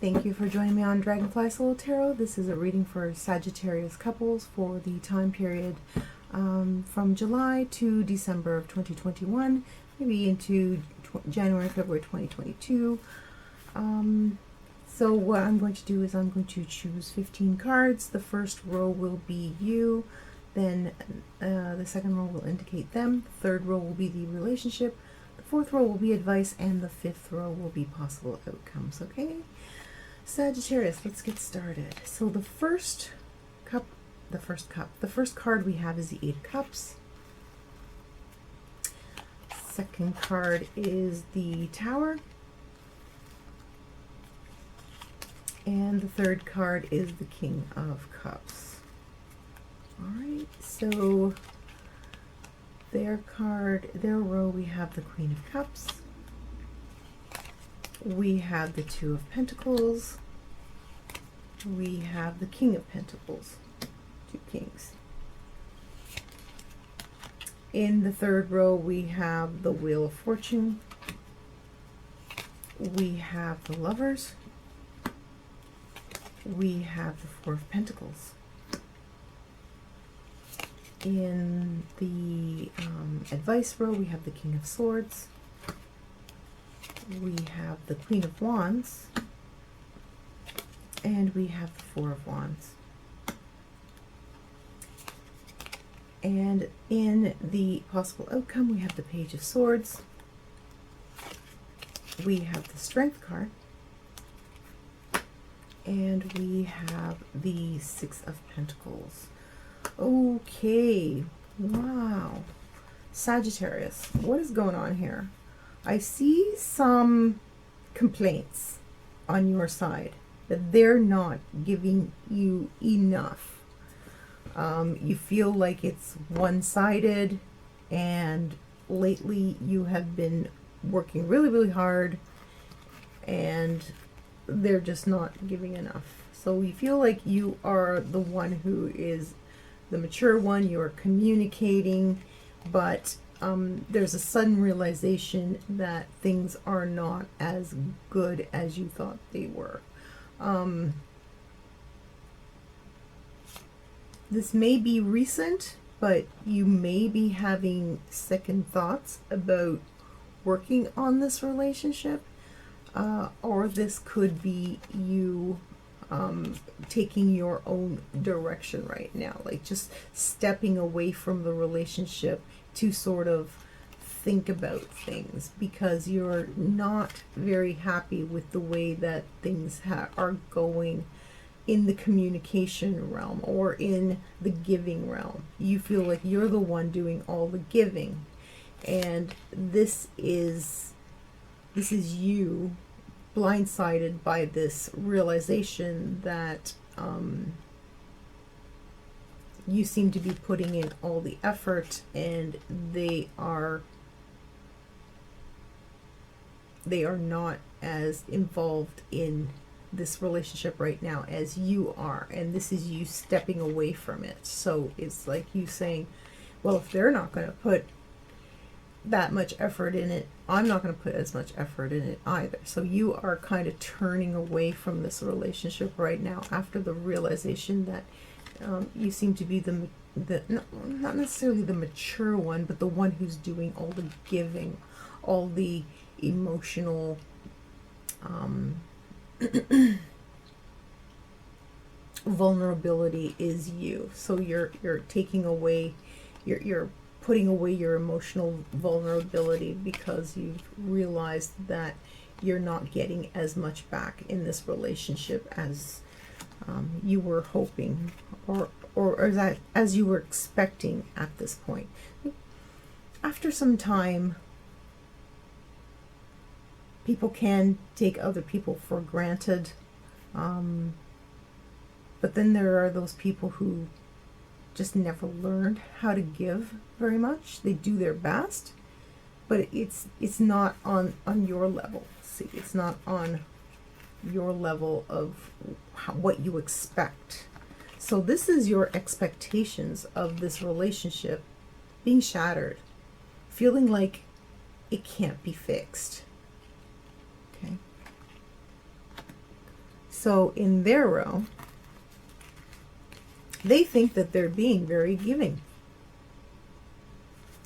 Thank you for joining me on Dragonfly Soul Tarot. This is a reading for Sagittarius couples for the time period from July to December of 2021, maybe into January, February 2022. So what I'm going to do is I'm going to choose 15 cards. The first row will be you, then the second row will indicate them, the third row will be the relationship, the fourth row will be advice, and the fifth row will be possible outcomes, okay? Sagittarius, let's get started. So the first card we have is the Eight of Cups. Second card is the Tower. And the third card is the King of Cups. Alright, so their row, we have the Queen of Cups. We have the Two of Pentacles. We have the King of Pentacles, two kings. In the third row, we have the Wheel of Fortune. We have the Lovers. We have the Four of Pentacles. In the advice row, we have the King of Swords. We have the Queen of Wands, and we have the Four of Wands. And in the possible outcome, we have the Page of Swords. We have the Strength card, and we have the Six of Pentacles. Okay, wow. Sagittarius, what is going on here? I see some complaints on your side that they're not giving you enough. You feel like it's one-sided, and lately you have been working really, really hard and they're just not giving enough. So you feel like you are the one who is the mature one, you're communicating, but there's a sudden realization that things are not as good as you thought they were. This may be recent, but you may be having second thoughts about working on this relationship, or this could be you taking your own direction right now, like just stepping away from the relationship to sort of think about things because you're not very happy with the way that things are going in the communication realm or in the giving realm. You feel like you're the one doing all the giving, and this is you blindsided by this realization that you seem to be putting in all the effort and they are not as involved in this relationship right now as you are, and this is you stepping away from it. So it's like you saying, well, if they're not going to put that much effort in it, I'm not going to put as much effort in it either. So you are kind of turning away from this relationship right now after the realization that you seem to be the not necessarily the mature one, but the one who's doing all the giving, all the emotional vulnerability is you. So you're taking away, you're putting away your emotional vulnerability because you've realized that you're not getting as much back in this relationship as you were hoping, or as you were expecting at this point. After some time, people can take other people for granted, but then there are those people who just never learned how to give very much. They do their best, but it's not on your level. See, it's not on your level of what you expect. So this is your expectations of this relationship being shattered, feeling like it can't be fixed. Okay. So in their row, they think that they're being very giving,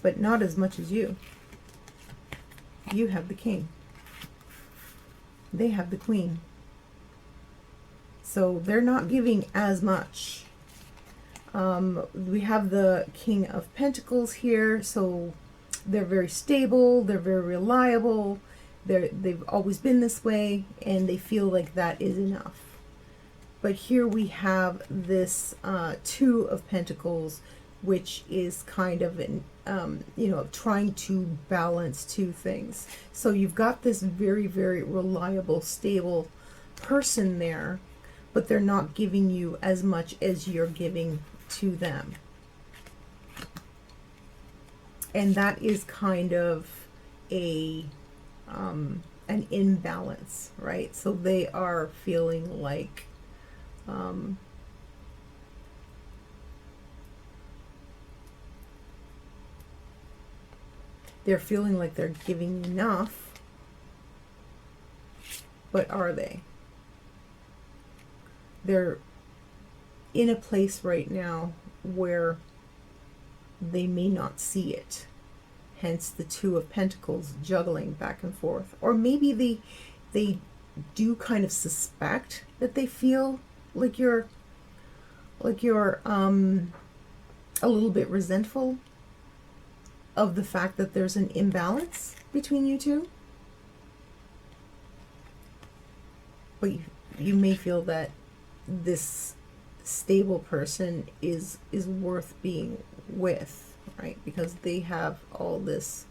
but not as much as you. You have the king. They have the queen. So they're not giving as much. We have the King of Pentacles here, so they're very stable, they're very reliable, they've always been this way, and they feel like that is enough. But here we have this Two of Pentacles, which is kind of an, trying to balance two things. So you've got this very, very reliable, stable person there, but they're not giving you as much as you're giving to them. And that is kind of a an imbalance, right? So they are feeling like they're feeling like they're giving enough, but are they? They're in a place right now where they may not see it. Hence the Two of Pentacles juggling back and forth. Or maybe they do kind of suspect that they feel like you're a little bit resentful of the fact that there's an imbalance between you two. But you may feel that this stable person is worth being with, right? Because they have all this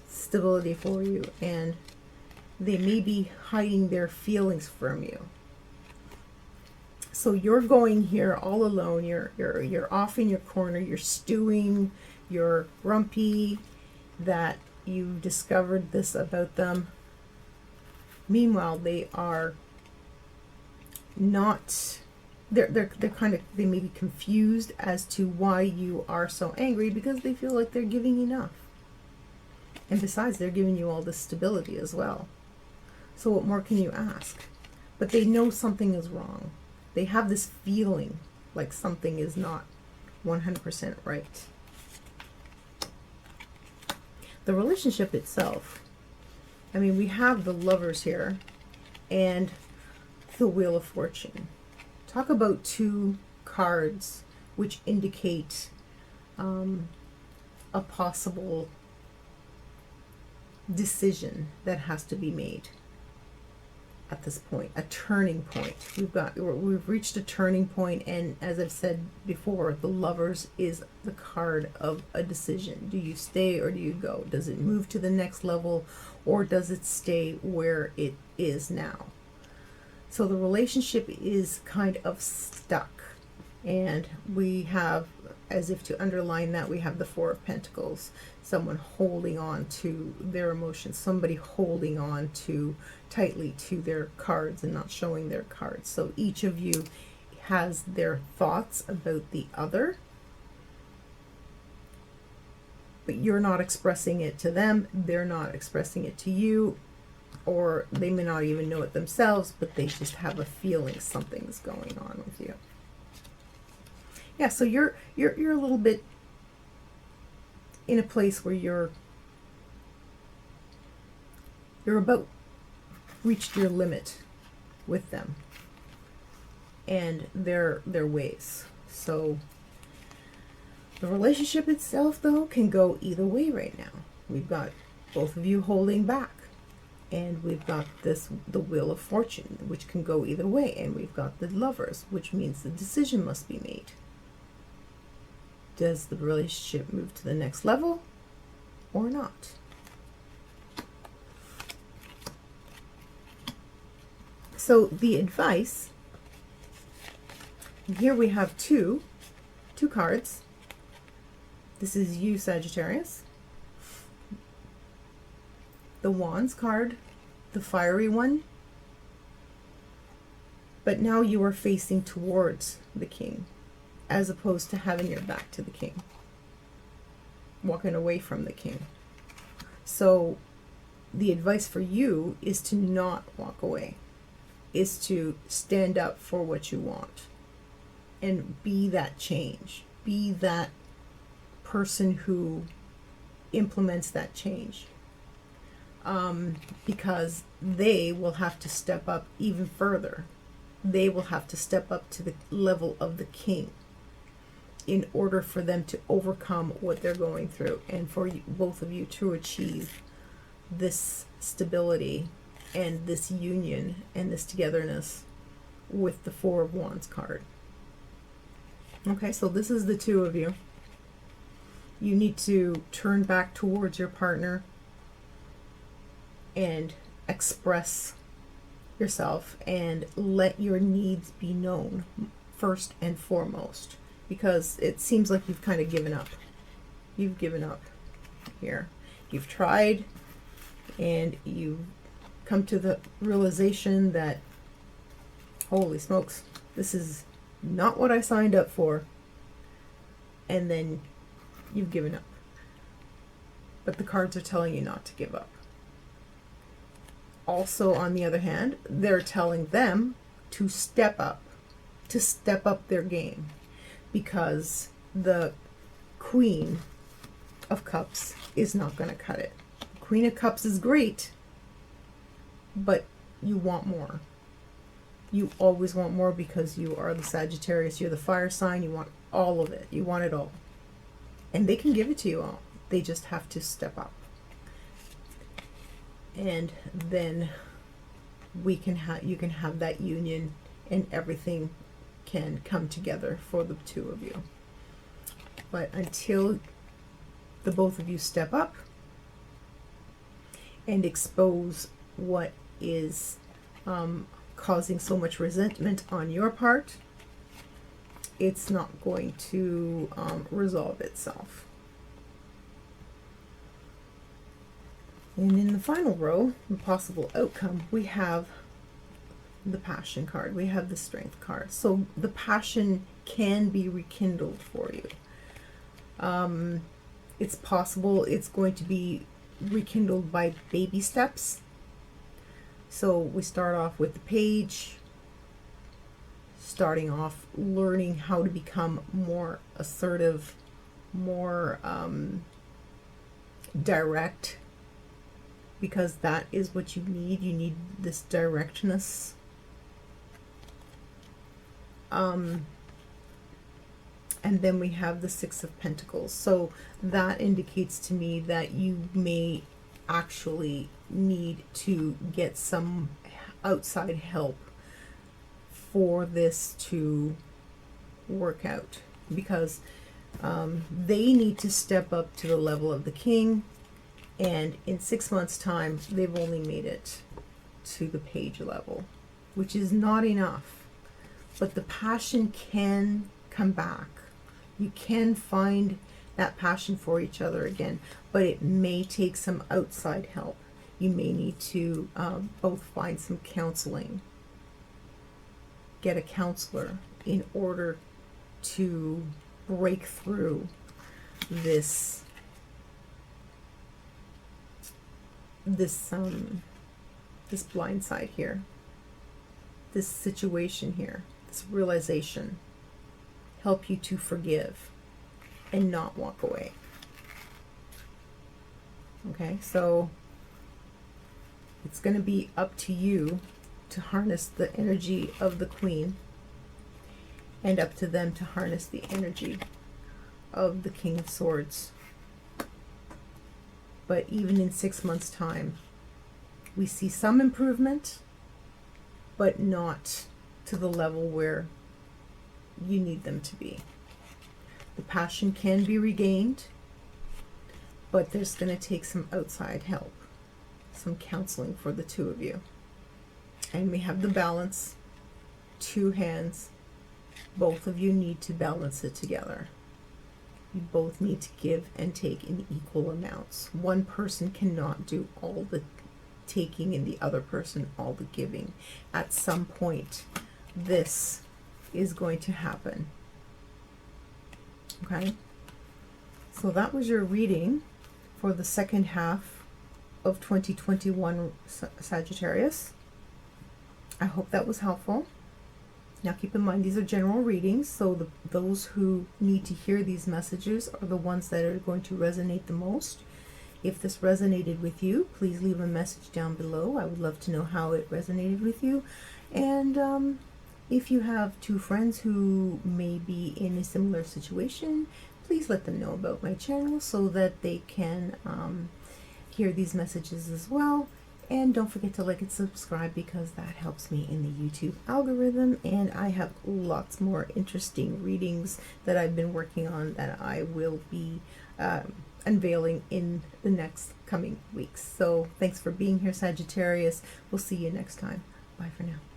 stability for you, and they may be hiding their feelings from you. So you're going here all alone. You're off in your corner. You're stewing. You're grumpy that you've discovered this about them. Meanwhile, they are not. They're kind of, they may be confused as to why you are so angry, because they feel like they're giving enough. And besides, they're giving you all this stability as well. So what more can you ask? But they know something is wrong. They have this feeling like something is not 100% right. The relationship itself, I mean, we have the Lovers here and the Wheel of Fortune. Talk about two cards which indicate a possible decision that has to be made at this point, a turning point. We've reached a turning point, and as I've said before, the Lovers is the card of a decision. Do you stay or do you go? Does it move to the next level, or does it stay where it is now? So the relationship is kind of stuck, and we have, as if to underline that, we have the Four of Pentacles, someone holding on to their emotions, somebody holding on to tightly to their cards and not showing their cards. So each of you has their thoughts about the other, but you're not expressing it to them, they're not expressing it to you, or they may not even know it themselves, but they just have a feeling something's going on with you. Yeah, so you're a little bit in a place where you're about reached your limit with them and their ways. So the relationship itself, though, can go either way right now. We've got both of you holding back, and we've got the Wheel of Fortune, which can go either way, and we've got the Lovers, which means the decision must be made. Does the relationship move to the next level or not? So the advice, here we have two cards. This is you, Sagittarius. The Wands card, the fiery one. But now you are facing towards the King, as opposed to having your back to the King, walking away from the King. So the advice for you is to not walk away. is to stand up for what you want and be that change. Be that person who implements that change. Because they will have to step up even further. They will have to step up to the level of the king in order for them to overcome what they're going through, and for you, both of you to achieve this stability and this union and this togetherness with the Four of Wands card. Okay, so this is the two of you. You need to turn back towards your partner and express yourself and let your needs be known first and foremost, because it seems like you've kind of given up. You've given up here. You've tried and you've come to the realization that, holy smokes, this is not what I signed up for, and then you've given up. But the cards are telling you not to give up. Also, on the other hand, they're telling them to step up their game, because the Queen of Cups is not going to cut it. Queen of Cups is great, but you want more. You always want more, because you are the Sagittarius, you're the fire sign, you want all of it. You want it all. And they can give it to you all. They just have to step up. And then you can have that union, and everything can come together for the two of you. But until the both of you step up and expose what is causing so much resentment on your part, it's not going to resolve itself. And in the final row, the possible outcome, we have the Passion card. We have the Strength card. So the passion can be rekindled for you. It's possible it's going to be rekindled by baby steps. So we start off with the Page, starting off learning how to become more assertive, more direct, because that is what you need. You need this directness. And then we have the Six of Pentacles. So that indicates to me that you may actually need to get some outside help for this to work out, because they need to step up to the level of the king, and in 6 months' time they've only made it to the Page level, which is not enough. But the passion can come back. You can find that passion for each other again, but it may take some outside help. You may need to both find some counseling, get a counselor in order to break through this blind side here, this situation here, this realization. Help you to forgive and not walk away. Okay, so it's going to be up to you to harness the energy of the Queen, and up to them to harness the energy of the King of Swords. But even in 6 months' time, we see some improvement, but not to the level where you need them to be. The passion can be regained, but there's going to take some outside help, some counseling for the two of you. And we have the balance, 2 hands. Both of you need to balance it together. You both need to give and take in equal amounts. One person cannot do all the taking and the other person all the giving. At some point, this is going to happen. Okay, so that was your reading for the second half of 2021, Sagittarius. I hope that was helpful. Now keep in mind, these are general readings, so those who need to hear these messages are the ones that are going to resonate the most. If this resonated with you, please leave a message down below. I would love to know how it resonated with you. And if you have two friends who may be in a similar situation, please let them know about my channel so that they can hear these messages as well. And don't forget to like and subscribe, because that helps me in the YouTube algorithm. And I have lots more interesting readings that I've been working on that I will be unveiling in the next coming weeks. So thanks for being here, Sagittarius. We'll see you next time. Bye for now.